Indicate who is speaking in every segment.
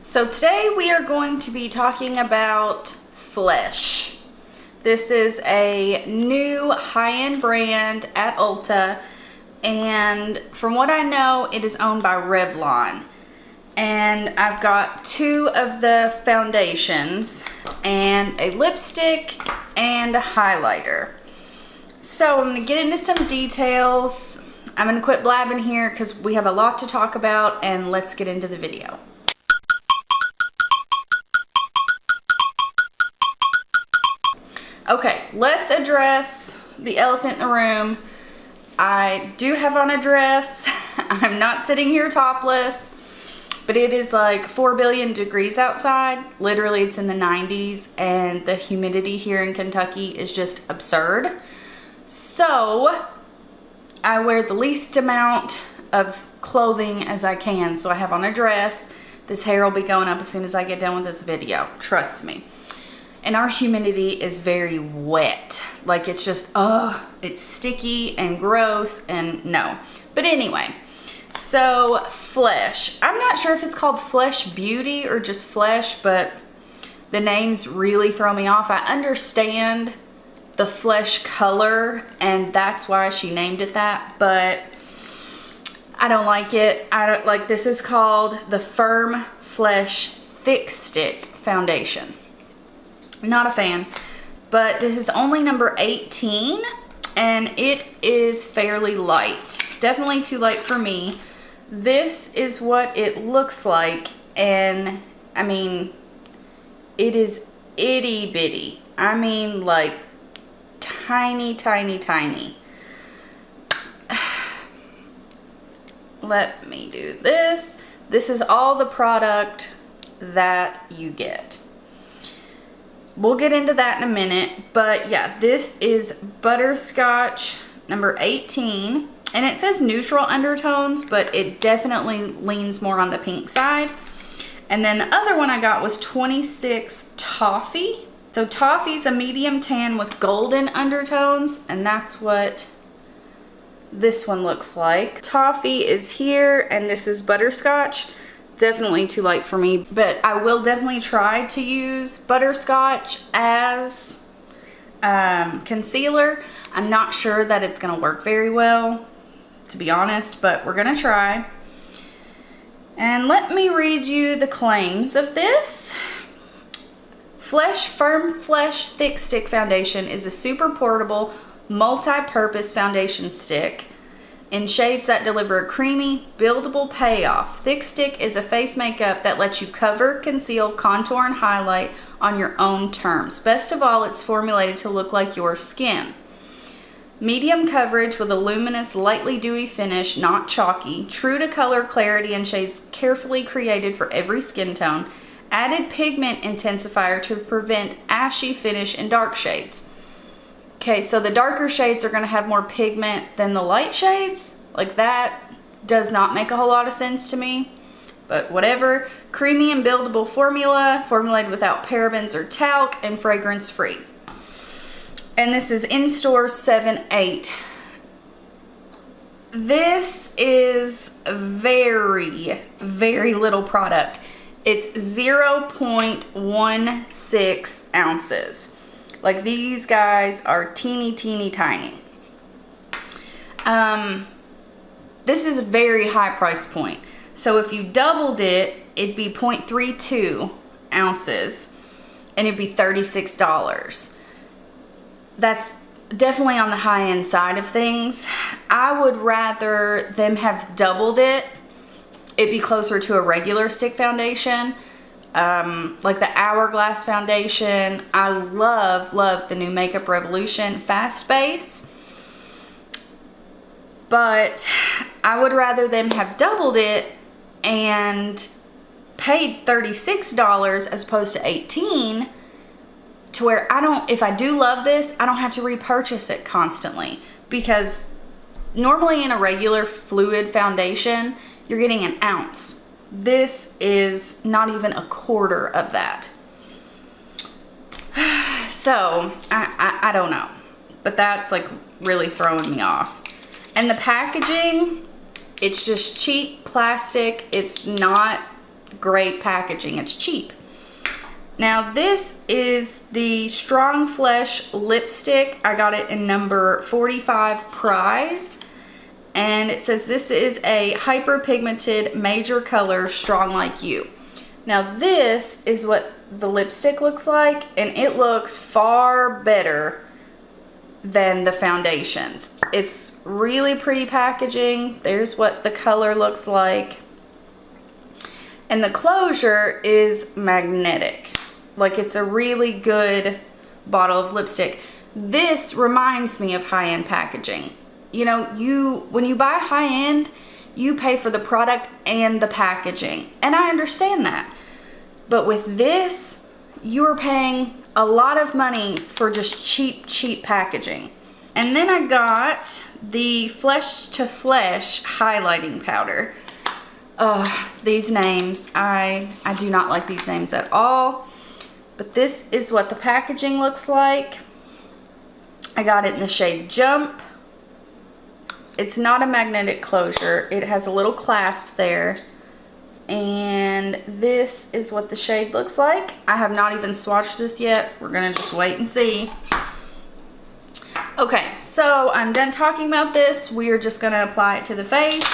Speaker 1: So today we are going to be talking about Flesh. This is a new high-end brand at Ulta, and from what I know, it is owned by Revlon. And I've got two of the foundations and a lipstick and a highlighter. So I'm gonna get into some details. I'm gonna quit blabbing here because we have a lot to talk about, and let's get into the video. Okay, let's address the elephant in the room. I do have on a dress. I'm not sitting here topless, but it is like 4 billion degrees outside. Literally, it's in the 90s, and the humidity here in Kentucky is just absurd. So I wear the least amount of clothing as I can. So I have on a dress. This hair will be going up as soon as I get done with this video. Trust me. And our humidity is very wet. Like, it's just, it's sticky and gross and no. But anyway, so Flesh. I'm not sure if it's called Flesh Beauty or just Flesh, but the names really throw me off. I understand the flesh color, and that's why she named it that, but I don't like it. I don't like, this is called the Firm Flesh Thick Stick Foundation. Not a fan, but this is only number 18, and it is fairly light. Definitely too light for me. This is what it looks like, and I mean, it is itty bitty. I mean, like tiny, tiny, tiny. Let me do this. This is all the product that you get. We'll get into that in a minute, but yeah, this is Butterscotch number 18, and it says neutral undertones, but it definitely leans more on the pink side. And then the other one I got was 26 Toffee. So Toffee's a medium tan with golden undertones, and that's what this one looks like. Toffee is here, and this is Butterscotch. Definitely too light for me, but I will definitely try to use Butterscotch as concealer. I'm not sure that it's gonna work very well, to be honest, but we're gonna try. And let me read you the claims of this. Firm Flesh Thick Stick Foundation is a super portable, multi-purpose foundation stick in shades that deliver a creamy, buildable payoff. Thick Stick is a face makeup that lets you cover, conceal, contour, and highlight on your own terms. Best of all, it's formulated to look like your skin. Medium coverage with a luminous, lightly dewy finish, not chalky. True to color clarity and shades carefully created for every skin tone. Added pigment intensifier to prevent ashy finish in dark shades. Okay, so the darker shades are going to have more pigment than the light shades. Like, that does not make a whole lot of sense to me, but whatever. Creamy and buildable formula, formulated without parabens or talc, and fragrance free. And this is in stores 7-8. This is very, very little product. It's 0.16 ounces. Like, these guys are teeny, teeny, tiny. This is a very high price point. So if you doubled it, it'd be 0.32 ounces, and it'd be $36. That's definitely on the high end side of things. I would rather them have doubled it. It'd be closer to a regular stick foundation. Like the Hourglass foundation. I love the new Makeup Revolution Fast Base, but I would rather them have doubled it and paid $36 as opposed to $18, to where if I do love this, I don't have to repurchase it constantly, because normally in a regular fluid foundation, you're getting an ounce. This is not even a quarter of that. So, I don't know. But that's like really throwing me off. And the packaging, it's just cheap plastic. It's not great packaging. It's cheap. Now this is the Strong Flesh lipstick. I got it in number 45 Prize. And it says this is a hyperpigmented major color strong like you. Now this is what the lipstick looks like, and it looks far better than the foundations. It's really pretty packaging. There's what the color looks like. And the closure is magnetic. Like, it's a really good bottle of lipstick. This reminds me of high-end packaging. You know, when you buy high-end, you pay for the product and the packaging. And I understand that. But with this, you're paying a lot of money for just cheap packaging. And then I got the Flesh to Flesh highlighting powder. These names, I do not like these names at all. But this is what the packaging looks like. I got it in the shade Jump. It's not a magnetic closure. It has a little clasp there. And this is what the shade looks like. I have not even swatched this yet. We're gonna just wait and see. Okay, so I'm done talking about this. We are just gonna apply it to the face.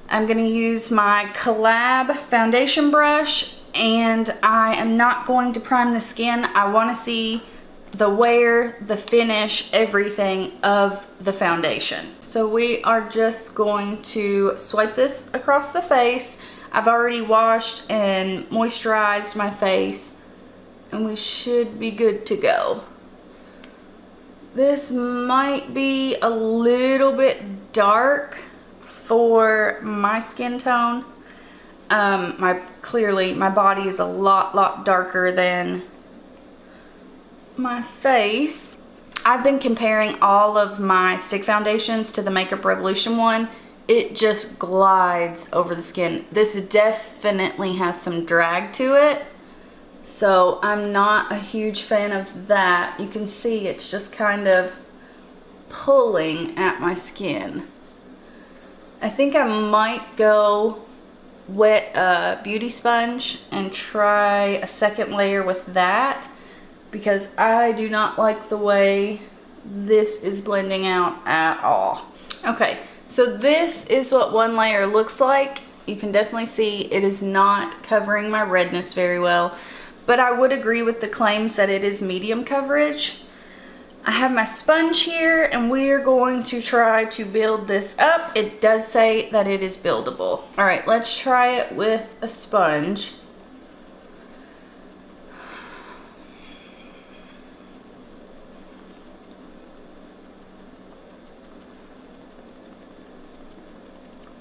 Speaker 1: I'm gonna use my Collab foundation brush, and I am not going to prime the skin. I wanna see the wear, the finish, everything of the foundation. So we are just going to swipe this across the face. I've already washed and moisturized my face, and we should be good to go. This might be a little bit dark for my skin tone. Clearly my body is a lot darker than my face. I've been comparing all of my stick foundations to the Makeup Revolution one. It just glides over the skin. This definitely has some drag to it, so I'm not a huge fan of that. You can see it's just kind of pulling at my skin. I think I might go wet beauty sponge and try a second layer with that, because I do not like the way this is blending out at all. Okay, so this is what one layer looks like. You can definitely see it is not covering my redness very well, but I would agree with the claims that it is medium coverage. I have my sponge here, and we're going to try to build this up. It does say that it is buildable. All right, let's try it with a sponge.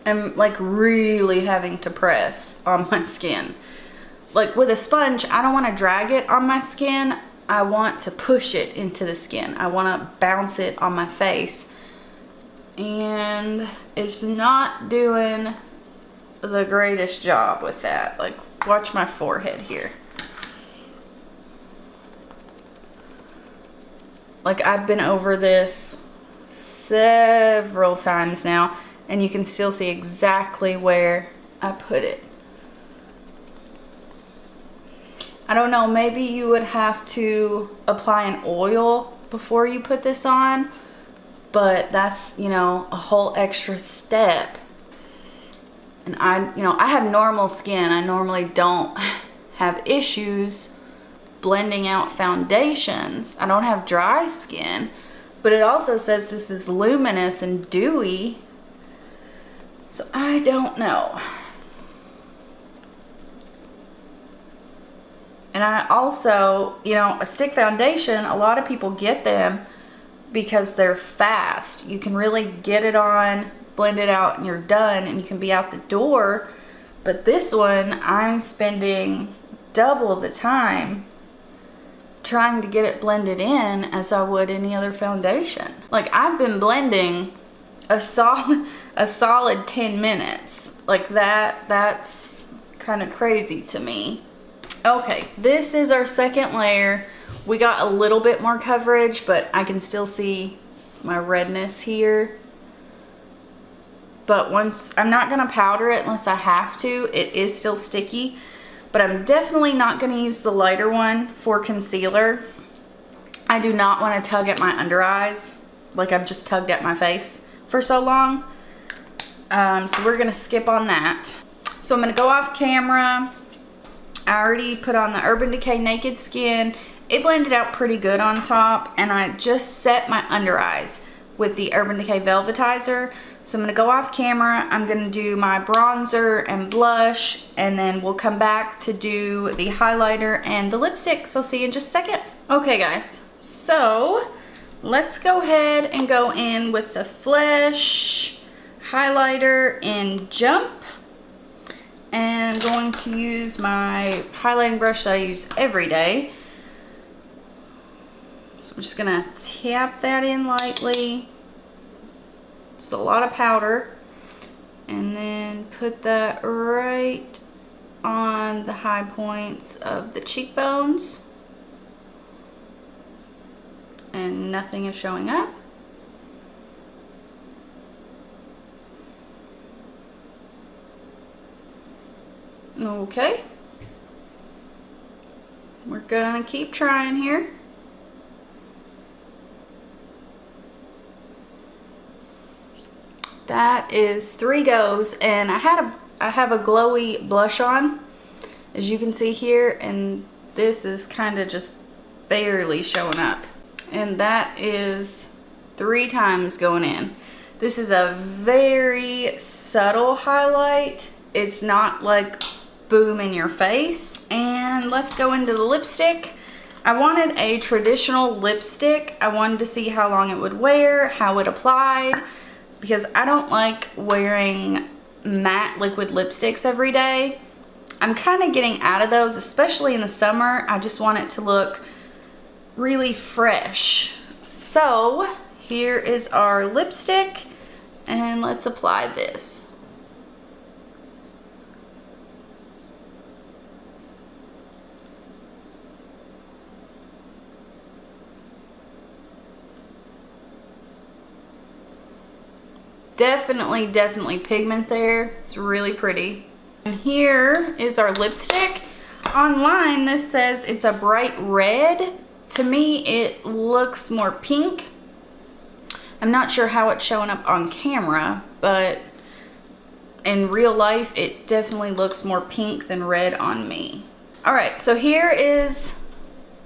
Speaker 1: I'm like really having to press on my skin. Like with a sponge, I don't want to drag it on my skin. I want to push it into the skin. I want to bounce it on my face. And it's not doing the greatest job with that. Like, watch my forehead here. Like, I've been over this several times now, and you can still see exactly where I put it. I don't know, maybe you would have to apply an oil before you put this on, but that's, you know, a whole extra step. And I have normal skin. I normally don't have issues blending out foundations. I don't have dry skin, but it also says this is luminous and dewy. So I don't know. And I also, you know, a stick foundation, a lot of people get them because they're fast. You can really get it on, blend it out, and you're done, and you can be out the door. But this one, I'm spending double the time trying to get it blended in as I would any other foundation. Like, I've been blending a solid 10 minutes. Like that's kind of crazy to me. Okay, this is our second layer. We got a little bit more coverage, but I can still see my redness here. but once, I'm not gonna powder it unless I have to. It is still sticky, but I'm definitely not gonna use the lighter one for concealer. I do not wanna tug at my under eyes like I've just tugged at my face for so long. So we're gonna skip on that. So I'm gonna go off camera. I already put on the Urban Decay Naked Skin. It blended out pretty good on top, and I just set my under eyes with the Urban Decay Velvetizer. So I'm gonna go off camera. I'm gonna do my bronzer and blush, and then we'll come back to do the highlighter and the lipstick. So I'll see you in just a second. Okay guys, so let's go ahead and go in with the Flesh highlighter in Jump. And I'm going to use my highlighting brush that I use every day. So I'm just gonna tap that in lightly. It's a lot of powder. And then put that right on the high points of the cheekbones. And nothing is showing up. Okay. We're gonna keep trying here. That is 3 goes, and I have a glowy blush on, as you can see here, and this is kind of just barely showing up. And that is 3 times going in. This is a very subtle highlight. It's not like boom in your face. And let's go into the lipstick. I wanted a traditional lipstick. I wanted to see how long it would wear, how it applied, because I don't like wearing matte liquid lipsticks every day. I'm kind of getting out of those, especially in the summer. I just want it to look really fresh. So here is our lipstick, and let's apply this. Definitely pigment there. It's really pretty. And here is our lipstick. Online this says it's a bright red. To me it looks more pink. I'm not sure how it's showing up on camera, but in real life it definitely looks more pink than red on me. Alright, so here is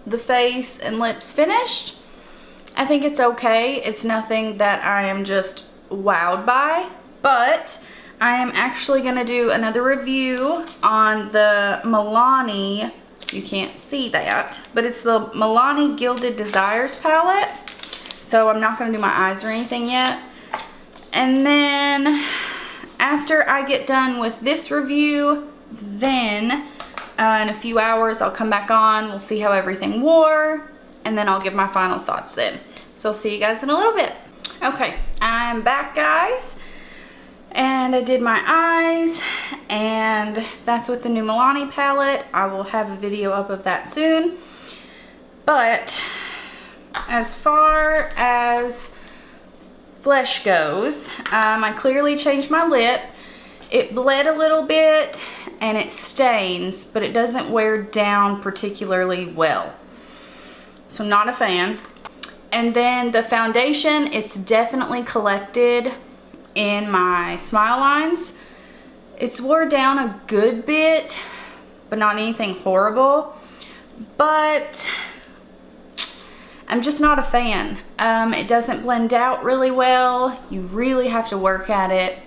Speaker 1: the face and lips finished. I think it's okay. It's nothing that I am just wowed by, but I am actually gonna do another review on the Milani. You can't see that, but it's the Milani Gilded Desires palette. So I'm not gonna do my eyes or anything yet. And then after I get done with this review, then in a few hours I'll come back on, we'll see how everything wore, and then I'll give my final thoughts then. So I'll see you guys in a little bit. Okay, I'm back guys, and I did my eyes, and that's with the new Milani palette. I will have a video up of that soon. But as far as Flesh goes, I clearly changed my lip. It bled a little bit and it stains, but it doesn't wear down particularly well. So not a fan. And then the foundation, it's definitely collected in my smile lines. It's wore down a good bit, but not anything horrible. But I'm just not a fan. It doesn't blend out really well. You really have to work at it.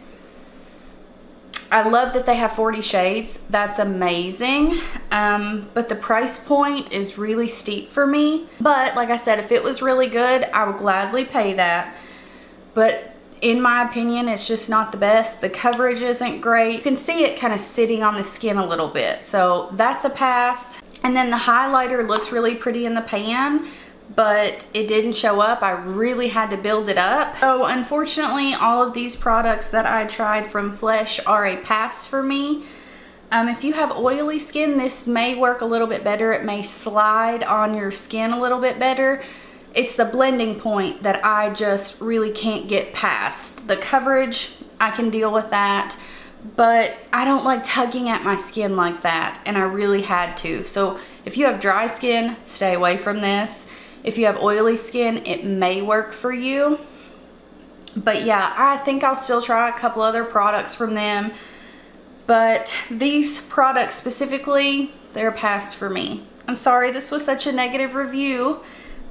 Speaker 1: I love that they have 40 shades. That's amazing. But the price point is really steep for me. But like I said, if it was really good, I would gladly pay that. But in my opinion, it's just not the best. The coverage isn't great. You can see it kind of sitting on the skin a little bit. So that's a pass. And then the highlighter looks really pretty in the pan, but it didn't show up. I really had to build it up. So unfortunately, all of these products that I tried from Flesh are a pass for me. If you have oily skin, this may work a little bit better. It may slide on your skin a little bit better. It's the blending point that I just really can't get past. The coverage, I can deal with that. But I don't like tugging at my skin like that, and I really had to. So if you have dry skin, stay away from this. If you have oily skin, it may work for you. But yeah, I think I'll still try a couple other products from them. But these products specifically, they're a pass for me. I'm sorry this was such a negative review.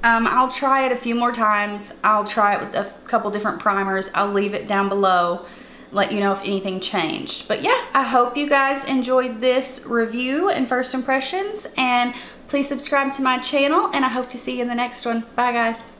Speaker 1: I'll try it a few more times. I'll try it with a couple different primers. I'll leave it down below, let you know if anything changed. But yeah, I hope you guys enjoyed this review and first impressions, and please subscribe to my channel, and I hope to see you in the next one. Bye guys.